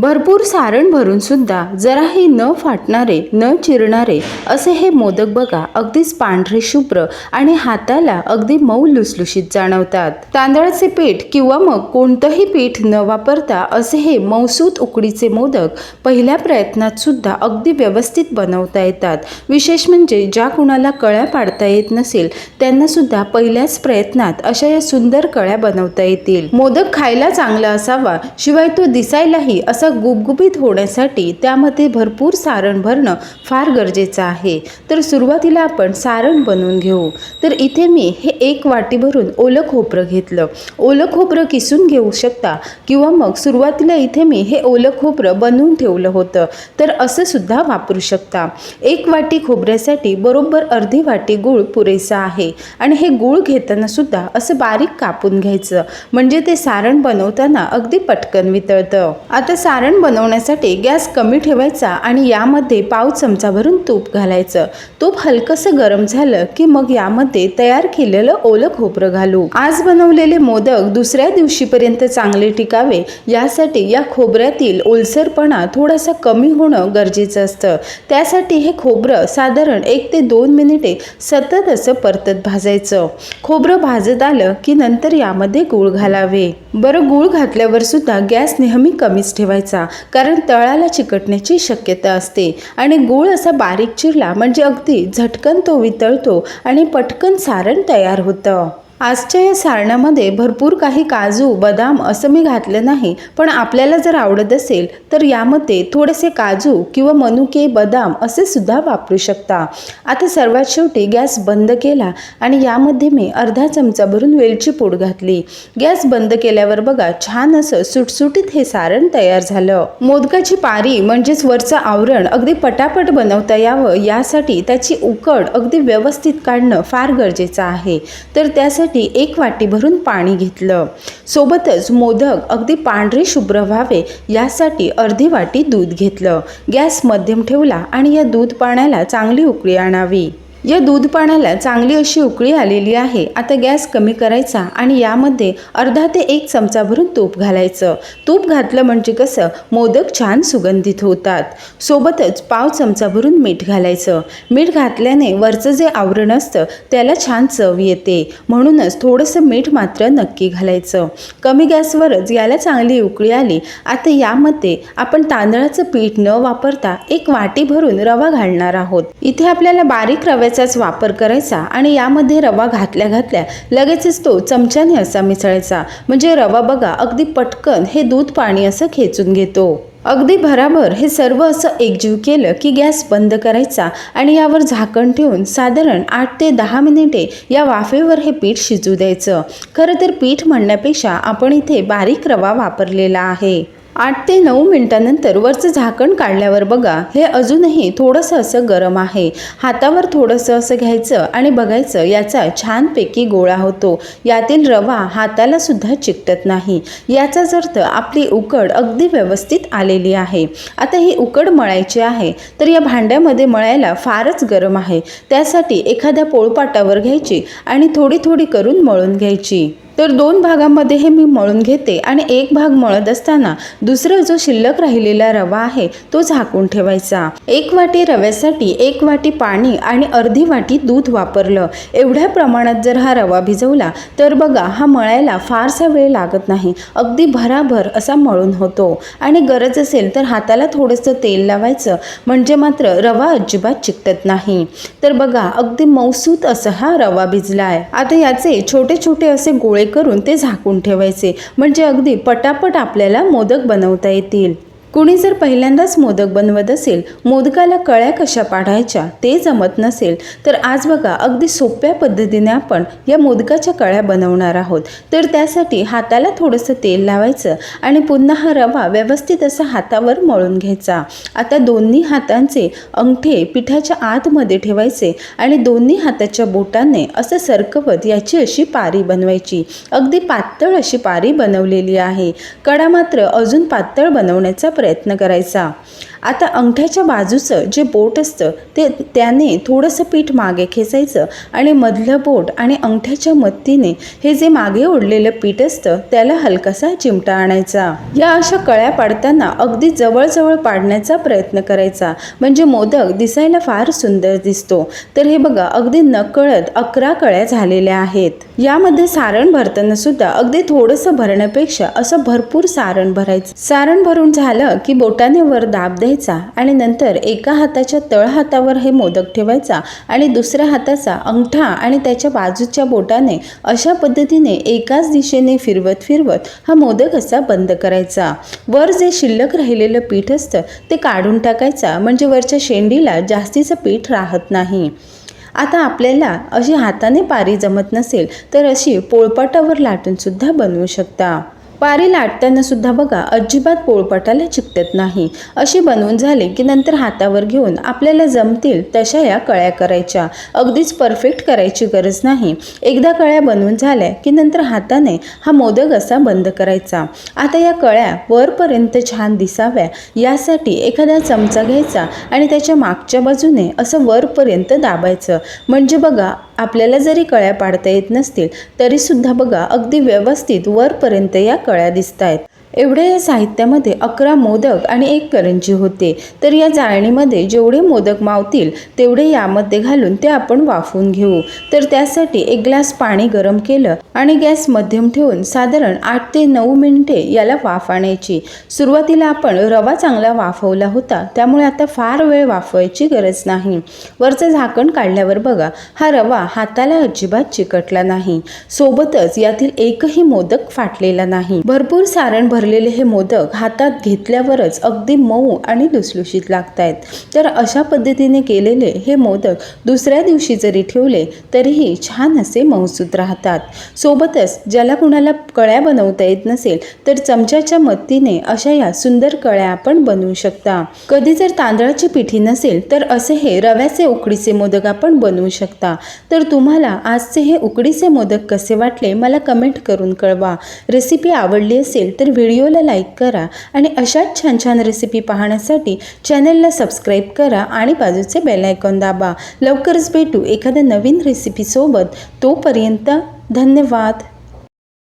भरपूर सारण भरून सुद्धा जराही न फाटणारे न चिरणारे असे हे मोदक बघा, अगदीच पांढरे शुभ्र आणि हाताला अगदी मऊ लुसलुशीत जाणवतात। तांदळाचे पीठ किंवा मग कोणतंही पीठ न वापरता असे हे मऊसूत उकडीचे मोदक पहिल्या प्रयत्नात सुद्धा अगदी व्यवस्थित बनवता येतात। विशेष म्हणजे ज्या कुणाला कळ्या पाडता येत नसेल त्यांना सुद्धा पहिल्याच प्रयत्नात अशा या सुंदर कळ्या बनवता येतील। मोदक खायला चांगला असावा, शिवाय तो दिसायलाही असा गुबगुबीत होण्यासाठी त्यामध्ये भरपूर सारण भरणं फार गरजेचं आहे। तर सुरुवातीला आपण सारण बनवून घेऊ। तर इथे मी हे 1 वाटी भरून ओलं खोबरं घेतलं। ओलं खोबरं किसून घेऊ शकता किंवा मग सुरुवातीला इथे मी हे ओलं खोबरं बनवून ठेवलं होतं, तर असं सुद्धा वापरू शकता। 1 वाटी खोबऱ्यासाठी बरोबर अर्धी वाटी गूळ पुरेसा आहे आणि हे गूळ घेताना सुद्धा असं बारीक कापून घ्यायचं, म्हणजे ते सारण बनवताना अगदी पटकन वितळतं। आता सारण बनवण्यासाठी गॅस कमी ठेवायचा आणि यामध्ये पाव चमचा भरून तूप घालायचं। तूप हलकसं गरम झालं की मग यामध्ये तयार केलेलं ओलं खोबरं घालू। आज बनवलेले मोदक दुसऱ्या दिवशीपर्यंत चांगले टिकावे यासाठी या खोबऱ्यातील ओलसरपणा थोडासा कमी होणं गरजेचं असतं। त्यासाठी हे खोबरं साधारण 1 ते 2 मिनिटे सतत असं परतत भाजायचं। खोबरं भाजत आलं की नंतर यामध्ये गूळ घालावे। बरं, गूळ घातल्यावर सुद्धा गॅस नेहमी कमीच ठेवायचा, कारण तळाला चिकटण्याची शक्यता असते आणि गूळ असा बारीक चिरला म्हणजे अगदी झटकन तो वितळतो आणि पटकन सारण तयार होतं। आजच्या या सारणामध्ये भरपूर काही काजू बदाम असं मी घातलं नाही, पण आपल्याला जर आवडत असेल तर यामध्ये थोडेसे काजू किंवा मनुके बदाम असे सुद्धा वापरू शकता। आता सर्वात शेवटी गॅस बंद केला आणि यामध्ये मी अर्धा चमचा भरून वेलची पूड घातली। गॅस बंद केल्यावर बघा, छान असं सुटसुटीत हे सारण तयार झालं। मोदकाची पारी म्हणजेच वरचं आवरण अगदी पटापट बनवता यावं यासाठी त्याची उकड अगदी व्यवस्थित काढणं फार गरजेचं आहे। तर त्यासाठी 1 वाटी भरून पाणी घेतलं। सोबतच मोदक अगदी पांढरे शुभ्र व्हावे यासाठी अर्धी वाटी दूध घेतलं। गॅस मध्यम ठेवला आणि या दूध पाण्याला चांगली उकळी आणावी। या दूध पाण्याला चांगली अशी उकळी आलेली आहे। आता गॅस कमी करायचा आणि यामध्ये अर्धा ते 1 चमचा भरून तूप घालायचं। तूप घातलं म्हणजे कसं, मोदक छान सुगंधित होतात। सोबतच पाव चमचा भरून मीठ घालायचं। मीठ घातल्याने वरचं जे आवरण असतं त्याला छान चव येते, म्हणूनच थोडंसं मीठ मात्र नक्की घालायचं। कमी गॅसवरच याला चांगली उकळी आली। आता यामध्ये आपण तांदळाचं पीठ न वापरता 1 वाटी भरून रवा घालणार आहोत। इथे आपल्याला बारीक रव्याचाच वापर करायचा आणि यामध्ये रवा घातल्या घातल्या लगेचच तो चमच्याने असा मिसळायचा, म्हणजे रवा बघा अगदी पटकन हे दूध पाणी असं खेचून घेतो। अगदी भराभर हे सर्व असं एकजीव केलं की गॅस बंद करायचा आणि यावर झाकण ठेवून साधारण 8 ते 10 मिनिटे या वाफेवर हे पीठ शिजू द्यायचं। खरं तर पीठ म्हणण्यापेक्षा आपण इथे बारीक रवा वापरलेला आहे। 8 ते 9 मिनिटांनंतर वरचं झाकण काढल्यावर बघा, हे अजूनही थोडंसं असं गरम आहे। हातावर थोडंसं असं घ्यायचं आणि बघायचं याचा छानपैकी गोळा होतो। यातील रवा हाताला सुद्धा चिकटत नाही, याचाच अर्थ आपली उकड अगदी व्यवस्थित आलेली आहे। आता ही उकड मळायची आहे, तर या भांड्यामध्ये मळायला फारच गरम आहे। त्यासाठी एखाद्या पोळपाटावर घ्यायची आणि थोडी थोडी करून मळून घ्यायची। तर 2 भागांमध्ये हे मी मळून घेते आणि एक भाग मळत असताना दुसरा जो शिल्लक राहिलेला रवा आहे तो झाकून ठेवायचा। 1 वाटी रव्यासाठी 1 वाटी पाणी आणि अर्धी वाटी दूध वापरलं। एवढ्या प्रमाणात जर हा रवा भिजवला तर बघा, हा मळायला फारसा वेळ लागत नाही, अगदी भराभर असा मळून होतो। आणि गरज असेल तर हाताला थोडंसं तेल लावायचं, म्हणजे मात्र रवा अजिबात चिकटत नाही। तर बघा, अगदी मऊसूत असा हा रवा भिजलाय। आता याचे छोटे छोटे असे गोळे करून ते झाकून ठेवायचे, म्हणजे अगदी पटापट आपल्याला मोदक बनवता येतील। कुणी जर पहिल्यांदाच मोदक बनवत असेल, मोदकाला कळ्या कशा पाडायच्या ते जमत नसेल, तर आज बघा अगदी सोप्या पद्धतीने आपण या मोदकाच्या कळ्या बनवणार आहोत। तर त्यासाठी हाताला थोडंसं तेल लावायचं आणि पुन्हा हा रवा व्यवस्थित असा हातावर मळून घ्यायचा। आता दोन्ही हातांचे अंगठे पिठाच्या आतमध्ये ठेवायचे आणि दोन्ही हाताच्या बोटाने असं सरकवत याची अशी पारी बनवायची। अगदी पातळ अशी पारी बनवलेली आहे। कडा मात्र अजून पातळ बनवण्याचा प्रयत्न करायचा। आता अंगठ्याच्या बाजूचं जे बोट असतं त्याने थोडंसं पीठ मागे खेचायचं आणि मधलं बोट आणि अंगठ्याच्या मदतीने हे जे मागे ओढलेलं पीठ असतं त्याला हलकासा चिमटा आणायचा। या अशा कळ्या पाडताना अगदी जवळजवळ पाडण्याचा प्रयत्न करायचा, म्हणजे मोदक दिसायला फार सुंदर दिसतो। तर हे बघा, अगदी नकळत 11 कळ्या झालेल्या आहेत। यामध्ये सारण भरताना सुद्धा अगदी थोडंसं भरण्यापेक्षा असं भरपूर सारण भरायचं। सारण भरून झालं की बोटाने वर दाब द्यायचा आणि नंतर एका हाताच्या तळ हातावर हे मोदक ठेवायचा आणि दुसऱ्या हाताचा अंगठा आणि त्याच्या बाजूच्या बोटाने अशा पद्धतीने एकाच दिशेने फिरवत फिरवत हा मोदक असा बंद करायचा। वर जे शिल्लक राहिलेलं पीठ असतं ते काढून टाकायचा, म्हणजे वरच्या शेंडीला जास्तीचं पीठ राहत नाही। आता आपल्याला अशी हाताने पारी जमत नसेल तर अशी पोळपाटावर लाटून सुद्धा बनवू शकता। पारी लाटताना सुद्धा बघा, अजिबात पोळपाटाला चिकटत नाही। अशी बनवून झाली की नंतर हातावर घेऊन आपल्याला जमतील तशा या कळ्या करायच्या। अगदीच परफेक्ट करायची गरज नाही। एकदा कळ्या बनवून झाल्या की नंतर हाताने हा मोदक असा बंद करायचा। आता या कळ्या वरपर्यंत छान दिसाव्या यासाठी एखादा चमचा घ्यायचा आणि त्याच्या मागच्या बाजूने असं वरपर्यंत दाबायचं, म्हणजे बघा आपल्याला जरी कळ्या पाडता येत नसतील तरी सुद्धा बघा अगदी व्यवस्थित वरपर्यंत या कळ्या दिसतायत। एवढ्या या साहित्यामध्ये 11 मोदक आणि 1 करंजी होते। तर या चाळणीमध्ये जेवढे मोदक मावतील तेवढे यामध्ये घालून ते आपण वाफवून घेऊ। तर त्यासाठी 1 ग्लास पाणी गरम केलं आणि गॅस मध्यम ठेवून साधारण 8 ते 9 मिनिटे याला वाफ आणायची। सुरुवातीला आपण रवा चांगला वाफवला होता, त्यामुळे आता फार वेळ वाफवायची गरज नाही। वरचं झाकण काढल्यावर बघा, हा रवा हाताला अजिबात चिकटला नाही, सोबतच यातील एकही मोदक फाटलेला नाही। भरपूर सारण भरलेले हे मोदक हातात घेतल्यावरच अगदी मऊ आणि लुसलुशीत लागतायत। तर अशा पद्धतीने केलेले हे मोदक दुसऱ्या दिवशी जरी ठेवले तरीही छान असे मऊसूत राहतात। सोबतच ज्याला कुणाला कळ्या बनवता येत नसेल तर चमच्याच्या मदतीने अशा या सुंदर कळ्या आपण बनवू शकता। कधी जर तांदळाची पिठी नसेल तर असे हे रव्याचे उकडीचे मोदक आपण बनवू शकता। तर तुम्हाला आजचे हे उकडीचे मोदक कसे वाटले मला कमेंट करून कळवा। रेसिपी आवडली असेल तर व्हिडिओला लाईक करा आणि अशाच छान छान रेसिपी पाहण्यासाठी चॅनलला सबस्क्राईब करा आणि बाजूचे बेल आयकॉन दाबा। लवकरच भेटू एखाद्या नवीन रेसिपीसोबत। तोपर्यंत धन्यवाद।